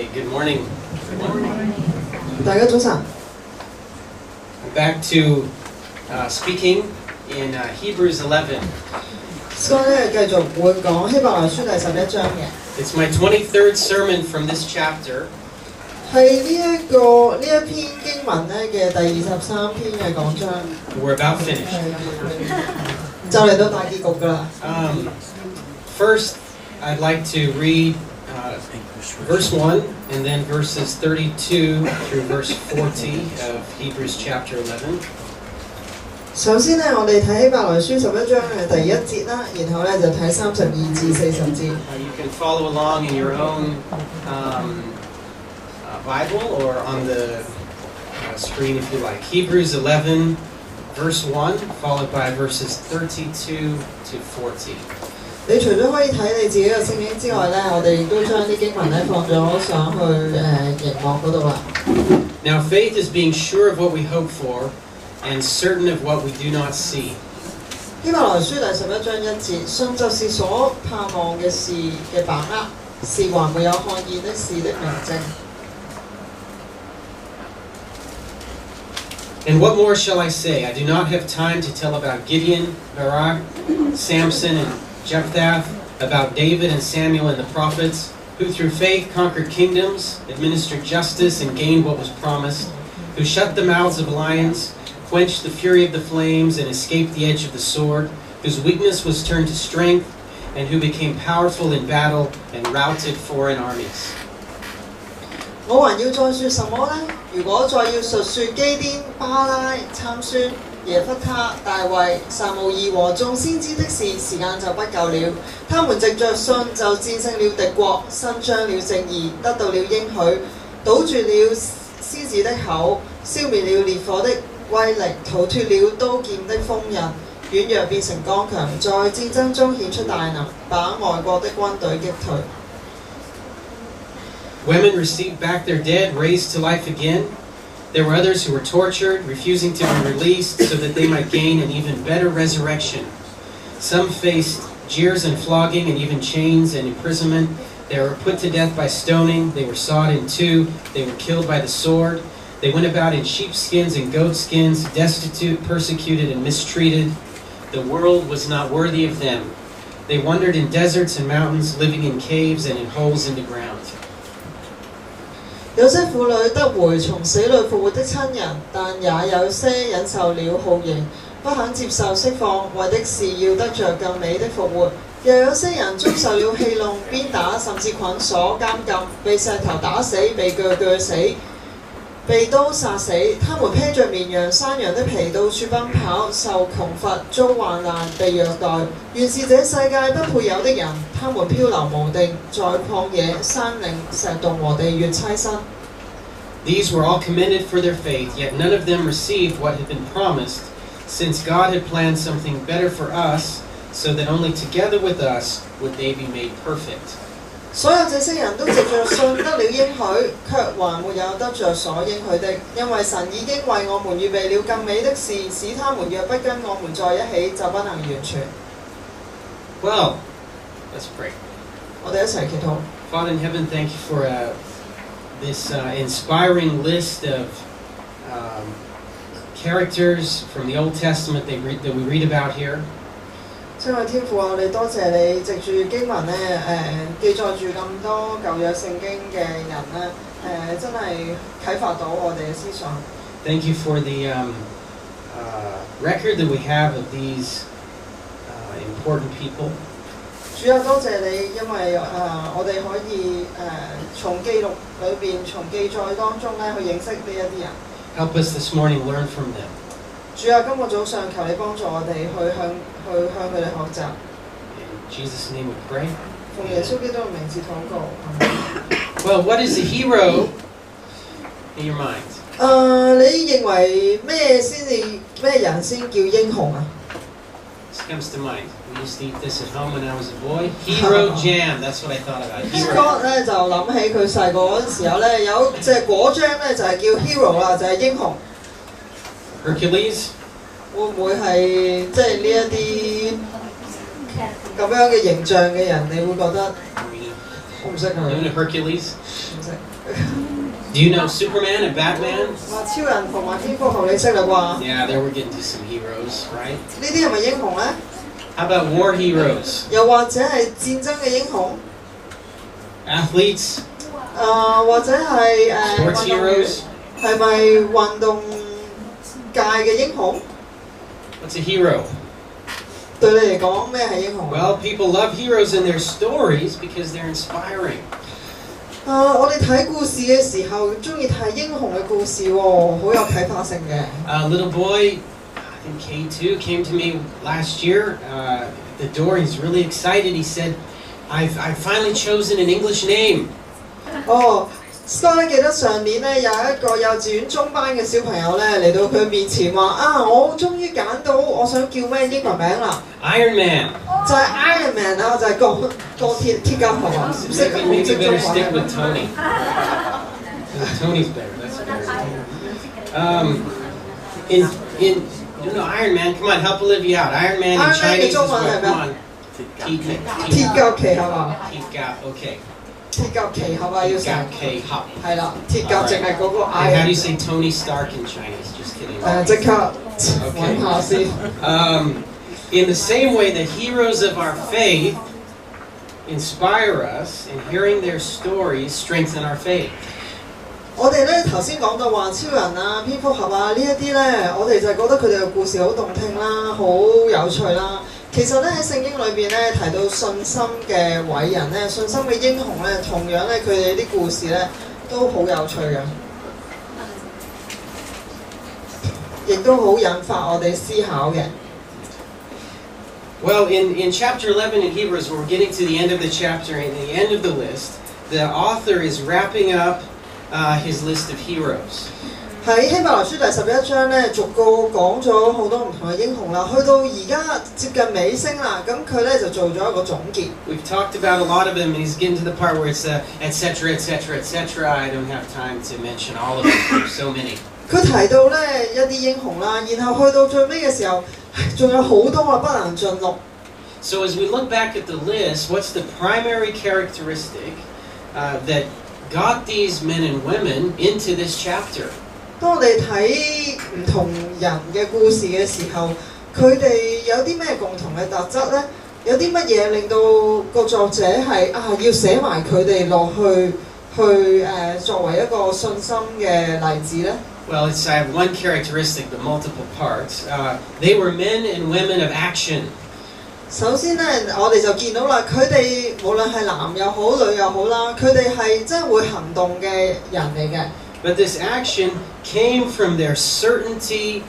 Hey, good morning. Good morning. 大家早晨。I'm back to speaking in Hebrews 11. 所以咧，繼續會講希伯來書第11章嘅。It's my 23rd sermon from this chapter. 係呢一篇經文咧嘅第23篇嘅講章。We're about finished. 就嚟到大結局㗎啦。First, I'd like to read verse 1 and then verses 32 through verse 40 of Hebrews chapter 11. 首先咧，我哋睇希伯來書11章嘅第1節啦，然後咧就睇32至40節。You can follow along in your own Bible or on the screen if you like. Hebrews 11, verse 1, followed by verses 32 to 40. 你除咗可以睇你自己嘅聖經之外咧，我哋亦都將啲經文咧放咗上去熒幕嗰度啦。Now faith is being sure of what we hope for and certain of what we do not see. 希伯來書第11章1節，信就是所盼望嘅事嘅把握，是還沒有看見的事的明證。And what more shall I say? I do not have time to tell about Gideon, Barak, Samson, and Jephthah, about David and Samuel and the prophets, who through faith conquered kingdoms, administered justice, and gained what was promised, who shut the mouths of lions, quenched the fury of the flames, and escaped the edge of the sword, whose weakness was turned to strength, and who became powerful in battle and routed foreign armies. 我還要再說什麼呢？如果再要述說基甸、巴拉、參孫、耶弗他、大衛、撒母耳和眾先知的事，時間就不夠了。他們藉着信就戰勝了敵國，伸張了正義，得到了應許，堵住了獅子的口，消滅了烈火的威力，逃脱了刀劍的鋒刃，軟弱變成剛強，在戰爭中顯出大能，把外國的軍隊擊退。Women received back their dead, raised to life again. There were others who were tortured, refusing to be released so that they might gain an even better resurrection. Some faced jeers and flogging and even chains and imprisonment. They were put to death by stoning. They were sawed in two. They were killed by the sword. They went about in sheepskins and goatskins, destitute, persecuted, and mistreated. The world was not worthy of them. They wandered in deserts and mountains, living in caves and in holes in the ground. 有些婦女得回從死裏復活的親人，但也有些忍受了酷刑，不肯接受釋放，為的是要得着更美的復活。又有些人遭受了戲弄、鞭打，甚至捆鎖監禁，被石頭打死，被鋸死，被刀殺死。他們披着綿羊、山羊的皮到處奔跑，受窮乏，遭患難，被虐待。原是這世界不配有的人，他們漂流無定，在曠野、山嶺、石洞和地穴棲身。These were all commended for their faith, yet none of them received what had been promised, since God had planned something better for us, so that only together with us would they be made perfect. 所有這些人都藉着信得了應許，卻還沒有得着所應許的，因為神已經為我們預備了更美的事，使他們若不跟我們在一起，就不能完全。Well, let's pray. 我哋一齊祈禱。Father in heaven, thank you for this inspiring list of characters from the Old Testament that we read about here. 親愛天父啊，我哋多謝你藉住經文咧，記載住咁多舊約聖經嘅人咧，真係啟發到我哋嘅思想。Thank you for the record that we have of these important people. 主啊，多謝你，因為我哋可以從記錄裏邊、從記載當中咧去認識呢一啲人。Help us this morning learn from them. 主啊，今個早上求你幫助我哋去向佢哋學習。In Jesus' name we pray. 奉耶穌基督嘅名字禱告。Well, what is a hero in your mind? 你認為咩人先叫英雄啊 This comes to mind. We used to eat this at home when I was a boy. Hero jam. That's what I thought about. Scott 咧就諗起佢細個嗰陣時候咧，有隻果醬咧就係叫 hero 啦，就係英雄。Hercules. 會唔會係即係呢一啲咁樣嘅形象嘅人？你會覺得我唔識佢。Hercules. 唔識。Do you know Superman and Batman? 話超人同埋蝙蝠俠你識啦啩？ Yeah, there we're getting to some heroes, right? 呢啲係咪英雄咧？ How about war heroes? 又或者係戰爭嘅英雄？ Athletes? 或者係 Sports 運動員 heroes? 係咪運動界嘅英雄？ What's a hero? 對你嚟講咩係英雄 Well, people love heroes in their stories because they're inspiring. 我哋睇故事嘅時候，中意睇英雄嘅故事喎，好有啟發性嘅。A little boy, I think K2, came to me last year at the door. He's really excited. He said, I've finally chosen an English name. Scott 咧記得上年咧有一個幼稚園中班嘅小朋友咧嚟到佢面前話我終於揀到我想叫咩英文名啦 Iron Man. 就係 Iron Man 啦，就係鐵甲俠啊，唔識 Maybe 中 better 文 stick with Tony. Tony's better. That's better. Iron Man. Come on, help Olivia out. Iron Man in Iron Man Chinese is 嘅中文 what? 係咩 Come on. 鐵甲奇俠啊， Okay. 鐵甲奇俠啊要成 K hop. 係啦，鐵甲淨係嗰個 And how do you Iron say Tony Stark in Chinese? Just kidding. 即刻揾下先。In the same way, the heroes of our faith inspire us, and hearing their stories strengthen our faith. 我哋咧頭先講到話超人啊、蝙蝠俠啊呢一啲咧，我哋就係覺得佢哋嘅故事好動聽啦，好有趣啦。其實咧喺聖經裏邊咧提到信心嘅偉人咧、信心嘅英雄咧，同樣咧佢哋啲故事咧都好有趣嘅，亦都好引發我哋思考嘅。Well, in chapter 11 in Hebrews, we're getting to the end of the chapter, and the end of the list, the author is wrapping up his list of heroes. 喺希伯來書第11章咧，逐個講咗好多唔同嘅英雄啦。去到而家接近尾聲啦，咁佢咧就做咗一個總結。We've talked about a lot of them, and he's getting to the part where it's etc., etc., etc. I don't have time to mention all of them. There's so many. 佢提到咧一啲英雄啦，然後去到最尾嘅時候，仲有好多不能盡錄。So as we look back at the list, what's the primary characteristic that got these men and women into this chapter? 當我哋睇唔同人嘅故事嘅時候，佢哋有啲咩共同嘅特質呢？有啲乜嘢令到個作者係要寫埋佢哋落去作為一個信心嘅例子呢？ Well, I have one characteristic, but multiple parts. They were men and women of action. 首先呢，我哋就見到啦，佢哋無論係男又好女又好啦，佢哋係真係會行動嘅人嚟嘅。But this action came from their certainty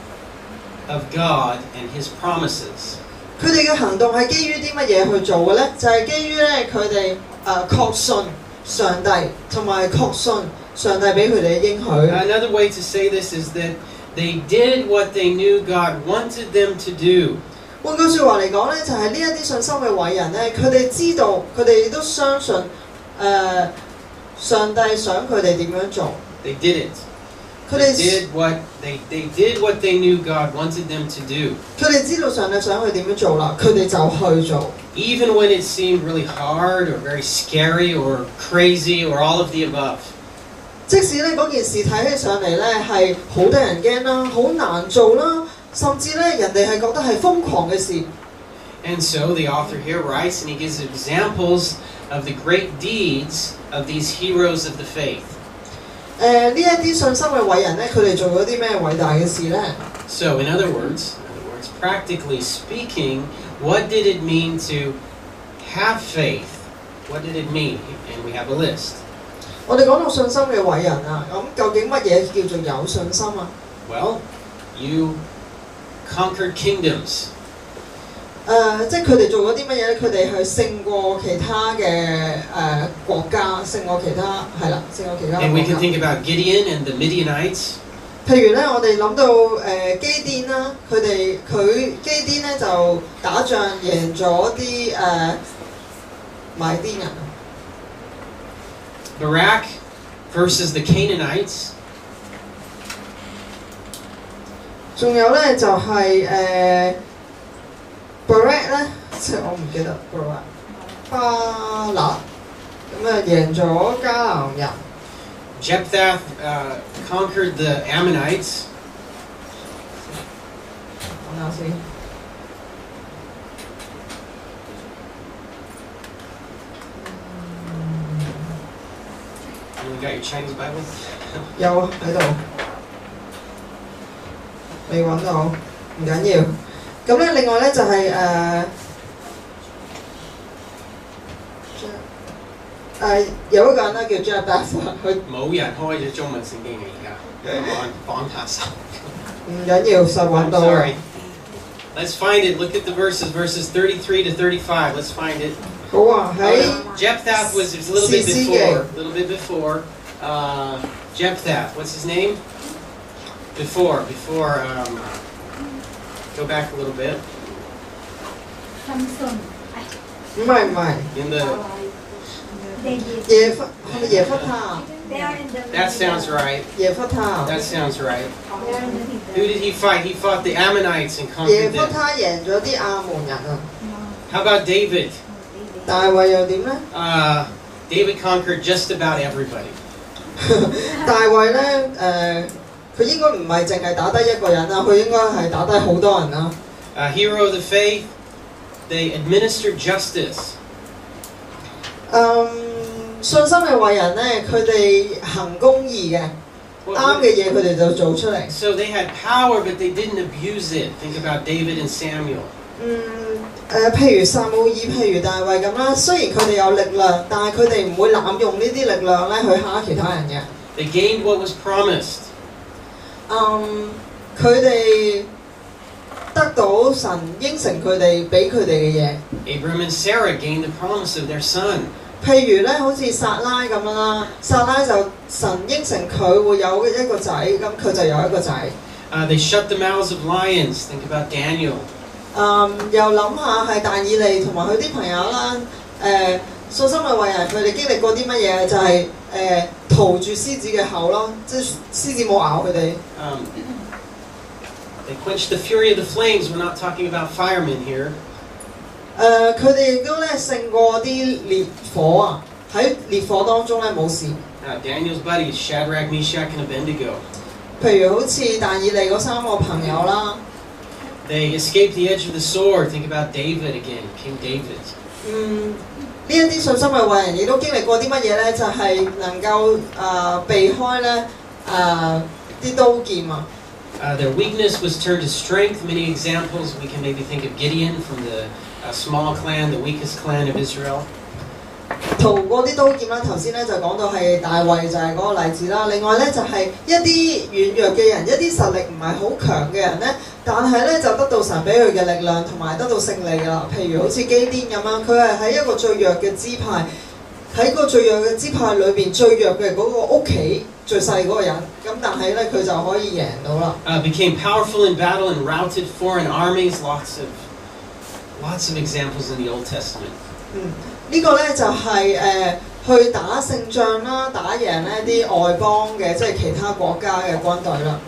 of God and His promises. 佢哋嘅行動係基於啲乜嘢去做嘅呢？就係基於咧佢哋確信上帝，同埋確信上帝俾佢哋嘅應許。Another way to say this is that they did what they knew God wanted them to do. 換句説話嚟講咧，就係呢一啲信心嘅偉人咧，佢哋知道，佢哋都相信上帝想佢哋點樣做。They did it. They did what they knew God wanted them to do. 佢哋知道上帝想佢點樣做啦，佢哋就去做。Even when it seemed really hard or very scary or crazy or all of the above. 即使咧嗰件事睇起上嚟咧係好得人驚啦，好難做啦，甚至咧人哋係覺得係瘋狂嘅事。And so the author here writes and he gives examples of the great deeds of these heroes of the faith. 呢一啲信心嘅偉人咧，佢哋做咗啲咩偉大嘅事咧 So in other words, practically speaking, what did it mean to have faith? What did it mean? And we have a list. 我哋講到信心嘅偉人啊，咁究竟乜嘢叫做有信心啊？ Well, you conquered kingdoms. 即係佢哋做咗啲乜嘢咧？佢哋係勝過其他嘅國家，勝過其他係啦，勝過其他國家。And we can think about Gideon and the Midianites. 譬如咧，我哋諗到基甸啦，基甸咧就打仗贏咗啲米甸人。Barak versus the Canaanites. 仲有咧就係Barak 咧，即係我唔記得 Barak 巴勒咁贏咗迦南人。Jephthah conquered the Ammonites. 講下先。You got your Chinese Bible? 有喺度，未揾到，唔緊要。咁咧，另外咧就係有一個人咧叫 Jephthah， 佢冇人開咗中文聖經嘅而家，講下手。唔緊要，實揾到。Sorry. Let's find it. Look at the verses 33 to 35. Let's find it. 好啊，喺 Jephthah was a little bit before. A little bit before. Jephthah. What's his name? Before. Go back a little bit. 唔係 In the. 耶弗他 That sounds right. 耶弗他 That sounds right. Who did he fight? He fought the Ammonites and 耶 conquered 弗 them. 他贏咗啲亞門人啊。How about David? 大衛又點咧？ David conquered just about everybody. 大衛咧佢應該唔係淨係打低一個人啦，佢應該係打低好多人啦。Hero of the faith. They administered justice. 信心嘅偉人咧，佢哋行公義嘅，啱嘅嘢佢哋就做出嚟。So they had power, but they didn't abuse it. Think about David and Samuel. 譬如撒母耳，譬如大衛咁啦，雖然佢哋有力量，但係佢哋唔會濫用呢啲力量咧去蝦其他人嘅。They gained what was promised. 佢哋得到神應承佢哋俾佢哋嘅嘢。Abram and Sarah gained the promise of their son. 譬如咧，好似撒拉咁樣啦，撒拉就神應承佢會有一個仔，咁佢就有一個仔。They shut the mouths of lions. Think about Daniel. 又諗下係但以利同埋佢啲朋友啦，信心嘅偉人，佢哋經歷過啲乜嘢？就係逃住獅子嘅口咯，即係獅子冇咬佢哋。They quenched the fury of the flames. We're not talking about firemen here. 佢哋亦都咧勝過啲烈火啊！喺烈火當中咧冇事。Daniel's buddies, Shadrach, Meshach, and Abednego. 譬如好似但以利嗰三個朋友啦。They escaped the edge of the sword. Think about David again, King David. 呢一啲信心嘅偉人亦都經歷過啲乜嘢咧？就係能夠避開咧啲刀劍啊！ Their weakness was turned to strength. Many examples. We can maybe think of Gideon from the small clan, the weakest clan of Israel. 逃過啲刀劍啦，頭先咧就講到係大衛就係嗰個例子啦。另外咧就係一啲軟弱嘅人，一啲實力唔係好強嘅人咧，但係咧就得到神俾佢嘅力量同埋得到勝利㗎啦。譬如好似基甸咁樣，佢係喺一個最弱嘅支派，喺個最弱嘅支派裏邊最弱嘅嗰個屋企最細嗰個人，咁但係咧佢就可以贏到啦。Became powerful in battle and routed foreign armies. Lots of examples in the Old Testament. 呢個咧就係去打勝仗啦，打贏呢啲外邦嘅即係其他國家嘅軍隊啦。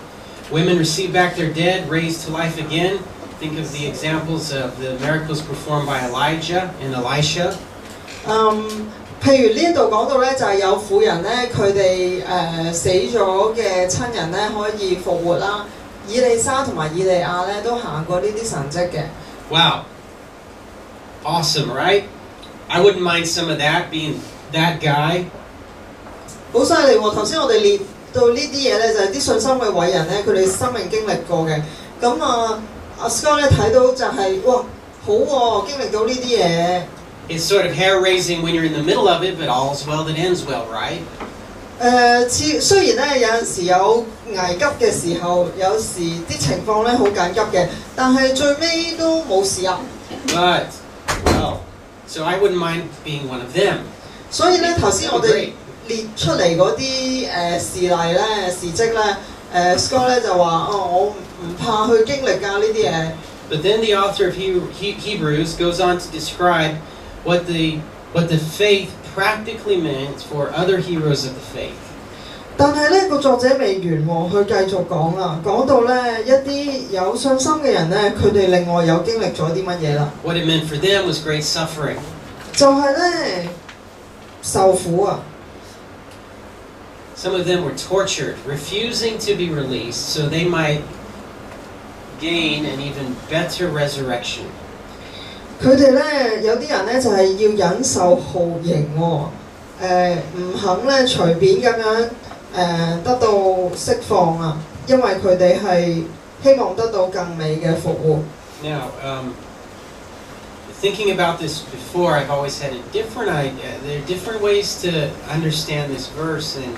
Women receive back their dead, raised to life again. Think of the examples of the miracles performed by Elijah and Elisha. 譬如呢度講到咧，就係有婦人咧，佢哋死咗嘅親人咧可以復活啦。以利沙同埋以利亞咧都行過呢啲神蹟嘅。Wow, awesome, right? I wouldn't mind some of that being that guy. 好犀利喎！頭先我哋列到呢啲嘢咧，就係啲信心嘅偉人咧，佢哋生命經歷過嘅。咁阿 Scott 咧睇到就係哇，好喎，經歷到呢啲嘢。It's sort of hair-raising when you're in the middle of it, but all's well that ends well, right? 雖然咧有陣時有危急嘅時候，有時啲情況咧好緊急嘅，但係最尾都冇事啊。But, well, so I wouldn't mind being one of them. 所以咧頭先我哋列出嚟嗰啲事例咧、事蹟咧，Scott 咧就話我唔怕去經歷㗎呢啲嘢。But then the author of Hebrews goes on to describe what the faith practically meant for other heroes of the faith. 但係咧個作者未完喎，佢繼續講啦，講到咧一啲有信心嘅人咧，佢哋另外有經歷咗啲乜嘢啦？ What it meant for them was great suffering. 就係咧受苦啊！ Some of them were tortured, refusing to be released so they might gain an even better resurrection. 佢哋咧有啲人咧就係要忍受酷刑喎，唔肯咧隨便咁樣得到釋放啊，因為佢哋係希望得到更美嘅復活。Now, thinking about this before, I've always had a different idea. There are different ways to understand this verse, and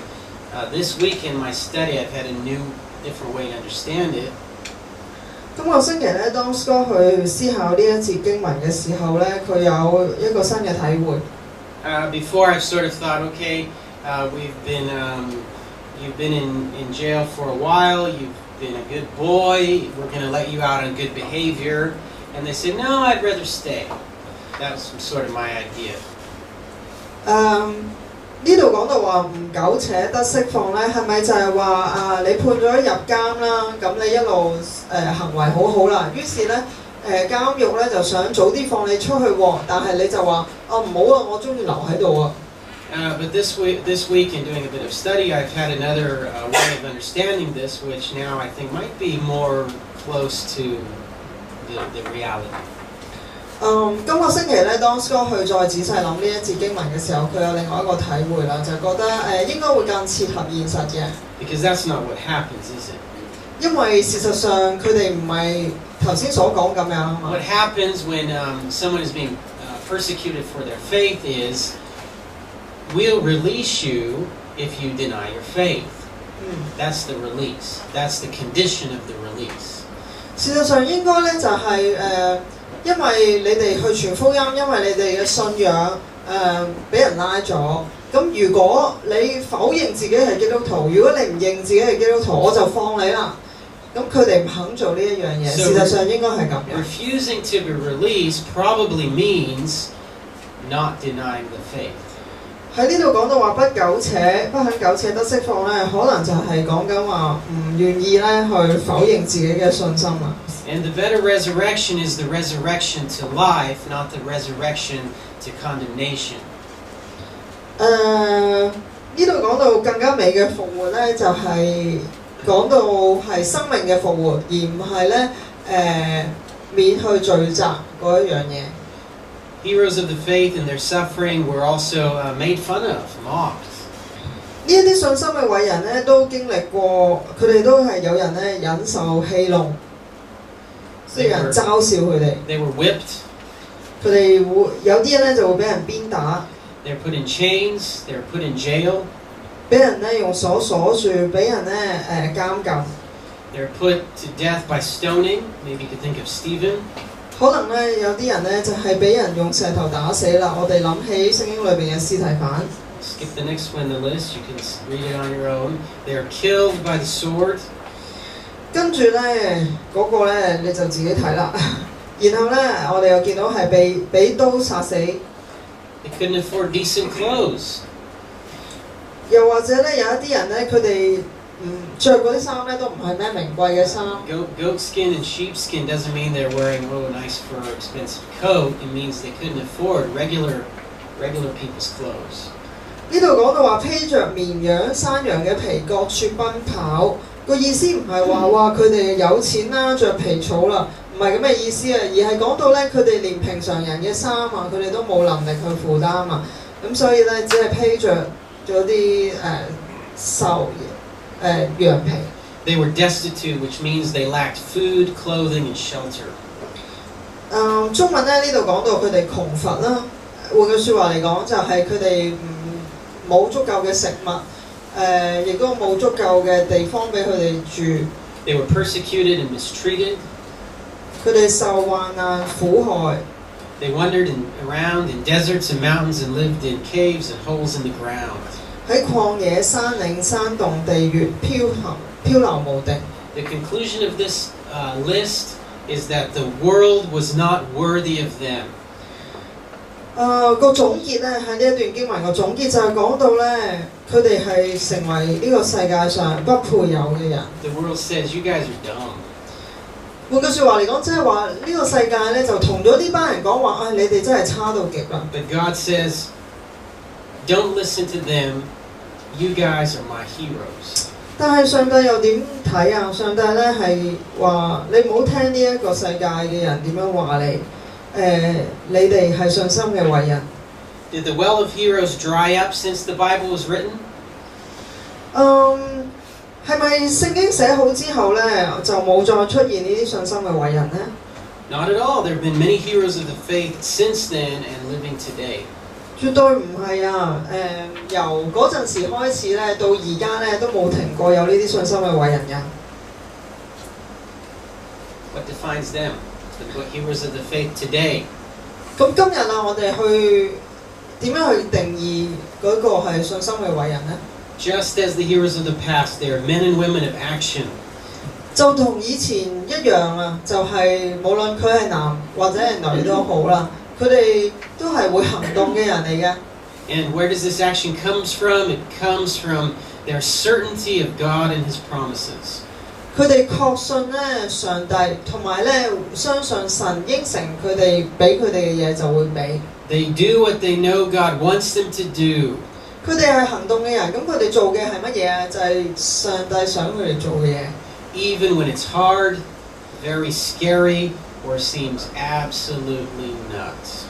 this week in my study, I've had a new, different way to understand it. 今個星期咧，當 Scott 去思考呢一節經文嘅時候咧，佢有一個新嘅體會。Before, I've sort of thought, okay, you've been in jail for a while. You've been a good boy. We're going to let you out on good behavior. And they said, no, I'd rather stay. That was sort of my idea. 呢度講到話唔苟且得釋放咧，係咪就係話你判咗入監啦，咁你一路行為好好啦，於是咧監獄咧就想早啲放你出去喎，但係你就話唔好啊，我中意留喺度啊。But this week, in doing a bit of study, I've had another way of understanding this, which now I think might be more close to the reality. 今個星期咧，當 Scott 去再仔細諗呢一節經文嘅時候，佢有另外一個體會啦，就覺得應該會更切合現實嘅。Because that's not what happens, is it? 因為事實上佢哋唔係頭先所講咁樣啊嘛。What happens when someone is being persecuted for their faith is we'll release you if you deny your faith. That's the release. That's the condition of the release. 事實上應該咧就係因為你哋去傳福音，因為你哋嘅信仰俾人拉咗。咁如果你否認自己係基督徒，如果你唔認自己係基督徒，我就放你啦。咁佢哋唔肯做呢一樣嘢，事實上應該係咁樣。Refusing to be released probably means not denying the faith. 喺呢度講到話不肯苟且得釋放咧，可能就係講緊話唔願意咧去否認自己嘅信心啦。And the better resurrection is the resurrection to life, not the resurrection to condemnation. 呢度講到更加美嘅復活咧，就係講到係生命嘅復活，而唔係咧免去罪責嗰一樣嘢。Heroes of the faith and their suffering were also made fun of, mocked. 呢一啲信心嘅偉人咧，都經歷過，佢哋都係有人咧忍受戲弄，即係有人嘲笑佢哋。They were whipped. 佢哋會有啲人咧就會俾人鞭打。They were put in chains. They were put in jail. 俾人咧用鎖鎖住，俾人咧監禁。They were put to death by stoning. Maybe you could think of Stephen. 可能咧有啲人咧就係俾人用石頭打死啦。我哋諗起聖經裏邊嘅司提反。Skip the next one in the list. You can read it on your own. They are killed by the sword. 跟住咧嗰個咧你就自己睇啦。然後咧我哋又見到係被刀殺死。They couldn't afford decent clothes. 又或者咧有一啲人咧佢哋着嗰啲衫咧都唔係咩名貴嘅衫。Goat skin and sheep skin doesn't mean they're wearing a nice fur expensive coat. It means they couldn't afford regular people's clothes. 呢度講到話披着綿羊、山羊嘅皮各處奔跑，個意思唔係話佢哋有錢啦，着皮草啦，唔係咁嘅意思啊，而係講到咧佢哋連平常人嘅衫啊，佢哋都冇能力去負擔啊，咁所以咧只係披着咗啲羊皮。They were destitute, which means they lacked food, clothing, and shelter. 中文咧呢度講到佢哋窮乏啦，換句説話嚟講就係佢哋冇足夠嘅食物，亦都冇足夠嘅地方俾佢哋住。They were persecuted and mistreated. 佢哋受患難苦害。They wandered around in deserts and mountains and lived in caves and holes in the ground. 喺曠野、山嶺、山洞、地穴漂流無定。The conclusion of this list is that the world was not worthy of them. 個總結咧喺呢一段經文個總結就係講到咧，佢哋係成為呢個世界上不配有嘅人。The world says you guys are dumb. 換句説話嚟講，即係話呢個世界咧就同咗呢班人講話，你哋真係差到極啦。But God says, don't listen to them. You guys are my heroes. 但係上帝又點睇啊？上帝咧係話你唔好聽呢一個世界嘅人點樣話你，你哋係信心嘅偉人。Did the well of heroes dry up since the Bible was written? 係咪聖經寫好之後咧就冇再出現呢啲信心嘅偉人咧？ Not at all. There have been many heroes of the faith since then and living today. 絕對唔係啊！由嗰陣時開始咧，到而家咧都冇停過有呢啲信心嘅偉人㗎。What defines them? The heroes of the faith today. 咁今日啊，我哋去點樣去定義嗰個係信心嘅偉人咧？ Just as the heroes of the past, they are men and women of action. 就同以前一樣啊，就係無論佢係男或者係女都好啦，佢哋都係會行動嘅人嚟嘅。And where does this action comes from? It comes from their certainty of God and His promises. 佢哋確信咧上帝，同埋咧相信神應承佢哋俾佢哋嘅嘢就會俾。They do what they know God wants them to do. 佢哋係行動嘅人，咁佢哋做嘅係乜嘢啊？就係上帝想佢哋做嘅嘢。Even when it's hard, very scary, or seems absolutely nuts.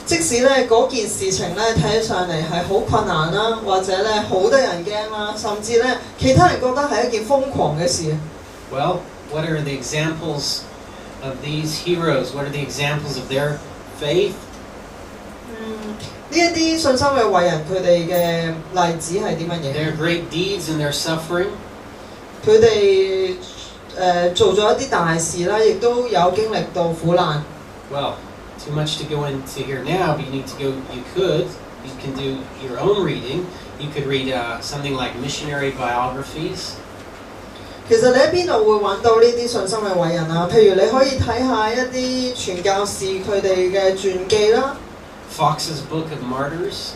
即使咧嗰件事情咧睇起上嚟係好困難啦，或者咧好得人驚啦，甚至咧其他人覺得係一件瘋狂嘅事。Well, what are the examples of these heroes? What are the examples of their faith? 呢一啲信心嘅偉人，佢哋嘅例子係啲乜嘢？ Their great deeds and their suffering. 佢哋做咗一啲大事啦，亦都有經歷到苦難。Well, too much to go into here now, but you can do your own reading. You could read something like missionary biographies. 其實你喺邊度會揾到呢啲信心嘅偉人啊？譬如你可以睇下一啲傳教士佢哋嘅傳記啦。Fox's Book of Martyrs.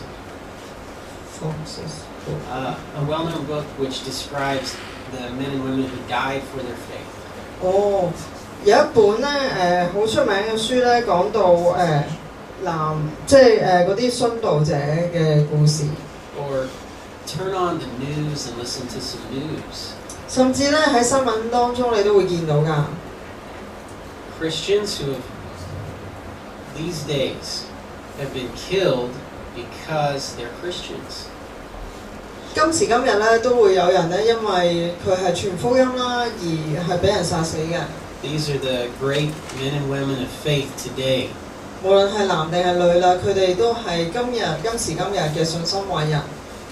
A well-known book which describes the men and women who died for their faith. 哦，有一本咧好出名嘅書咧，講到即係嗰啲殉道者嘅故事。Or turn on the news and listen to some news. 甚至咧喺新聞當中你都會見到㗎。Christians who have these days have been killed because they're Christians. 今時今日咧都會有人咧，因為佢係傳福音啦，而係俾人殺死嘅。These are the great men and women of faith today. 無論係男定係女啦，佢哋都係今時今日嘅信心偉人。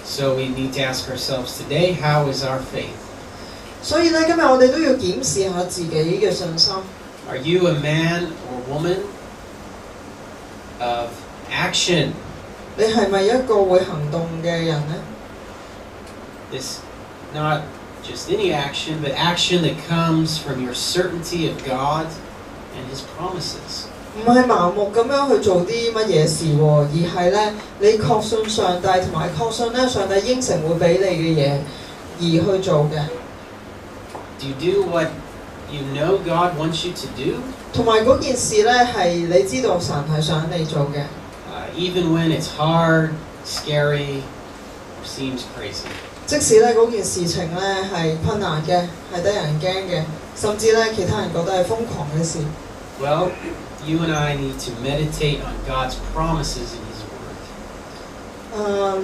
So we need to ask ourselves today, how is our faith? 所以咧，今日我哋都要檢視下自己嘅信心。Are you a man or woman of action? 你係咪一個會行動嘅人呢？ This not just any action, but action that comes from your certainty of God and His promises. 唔係盲目咁樣去做啲乜嘢事喎，而係咧你確信上帝同埋確信咧上帝應承會俾你嘅嘢而去做嘅。Do you do what you know God wants you to do? 同埋嗰件事咧係你知道神係想你做嘅。Even when it's hard, scary, or seems crazy. 即使咧嗰件事情咧係困難嘅，係得人驚嘅，甚至咧其他人覺得係瘋狂嘅事。Well, you and I need to meditate on God's promises in His Word.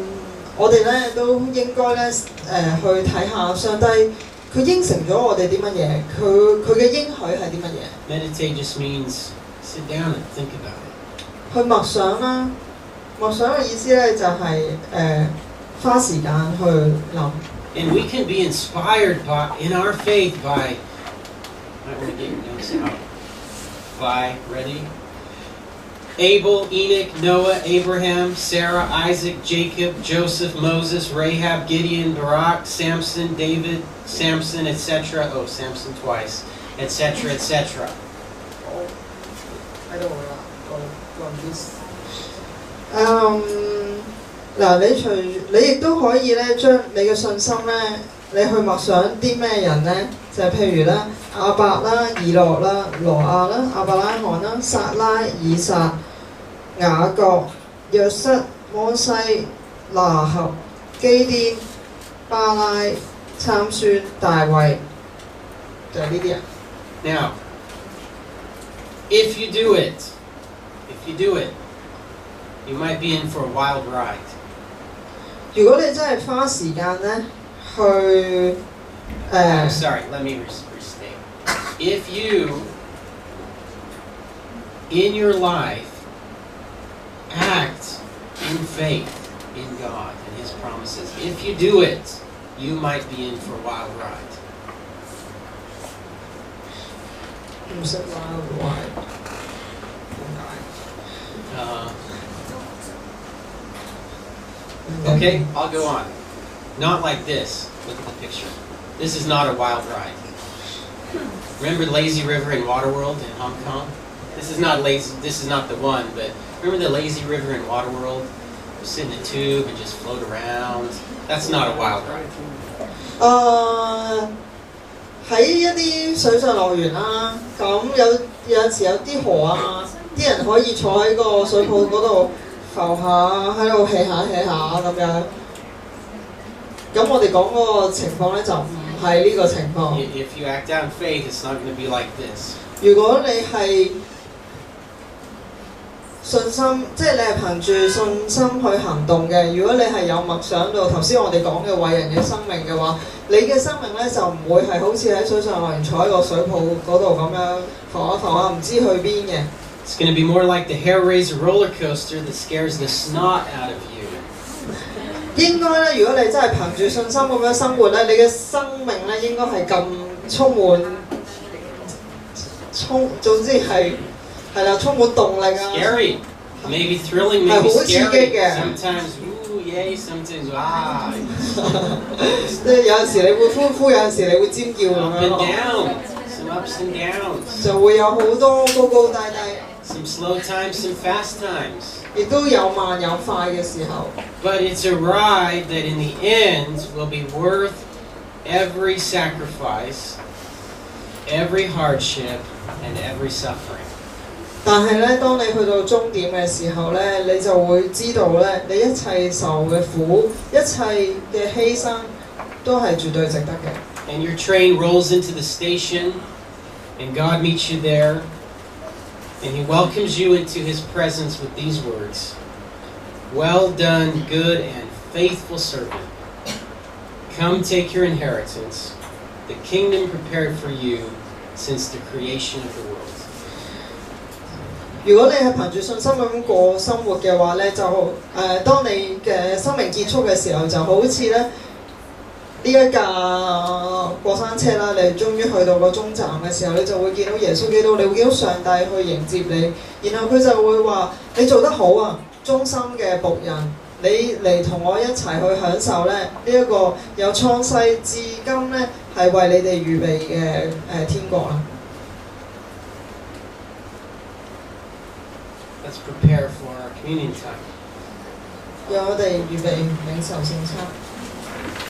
我哋咧都應該咧去睇下上帝佢應承咗我哋啲乜嘢，佢嘅應許係啲乜嘢。Meditate just means sit down and think about it. 去默想啦，默想嘅意思咧就係花時間去諗。And we can be inspired in our faith by, I want to get your notes out. Ready? Abel, Enoch, Noah, Abraham, Sarah, Isaac, Jacob, Joseph, Moses, Rahab, Gideon, Barak, Samson, David, Samson, etc. Oh, Samson twice, etc., etc. I don't want this. 嗱，你亦都可以咧將你嘅信心咧，你去默想啲咩人咧？就係譬如咧亞伯啦、以諾啦、羅亞啦、亞伯拉罕啦、撒拉、以撒、雅各、約瑟、摩西、拿合、基甸、巴拉、參孫、大衛，就係呢啲人。Now, if you do it, you might be in for a wild ride. 如果你真係花時間咧去sorry, let me restate. If you, in your life, act in faith in God and His promises, if you do it, you might be in for a wild ride. 唔識 wild ride， Okay, I'll go on. Not like this. Look at the picture. This is not a wild ride. Remember Lazy River in Waterworld in Hong Kong? This is not the one, but remember the Lazy River in Waterworld? You sit in a tube and just float around. That's not a wild ride. 喺一啲水上樂園啦，咁有陣時有啲河啊，啲人可以坐喺個水泡嗰度浮下，喺度 hea 下咁樣。咁我哋講嗰個情況咧就唔係呢個情況。If you act out in faith, it's not going to be like this. 如果你係信心，即係你係憑住信心去行動嘅。如果你係有默想到頭先我哋講嘅偉人嘅生命嘅話，你嘅生命咧就唔會係好似喺水上樂園坐喺個水泡嗰度咁樣浮下唔知去邊嘅。It's going to be more like the hair raiser roller coaster that scares the snot out of you. 應該咧，如果你真係憑住信心咁樣生活咧，你嘅生命咧應該係咁總之係啦，充滿動力啊 ！Scary, maybe thrilling, maybe 係好刺激 scary. 嘅。Sometimes, ooh, yay, sometimes, ah. 即係有陣時你會歡呼，有陣時你會尖叫咁 Up 樣 and down, some ups and downs. 就會有好多高高低低， Some slow times, some fast times. 亦都有慢有快嘅時候。But it's a ride that in the end will be worth every sacrifice, every hardship, and every suffering. 但係咧，當你去到終點嘅時候咧，你就會知道咧，你一切受嘅苦，一切嘅犧牲都係絕對值得嘅。And your train rolls into the station, and God meets you there, and He welcomes you into His presence with these words: "Well done, good and faithful servant. Come take your inheritance, the kingdom prepared for you since the creation of the world." 如果你係憑住信心咁過生活嘅話咧，當你嘅生命結束嘅時候，就好似咧呢一架過山車啦，你終於去到個終站嘅時候，你就會見到耶穌基督，你會見到上帝去迎接你，然後佢就會話：你做得好啊，忠心嘅僕人，你嚟同我一齊去享受咧呢一個由創世至今咧係為你哋預備嘅天國啦。Let's prepare for our communion time. 讓我哋預備領受聖餐。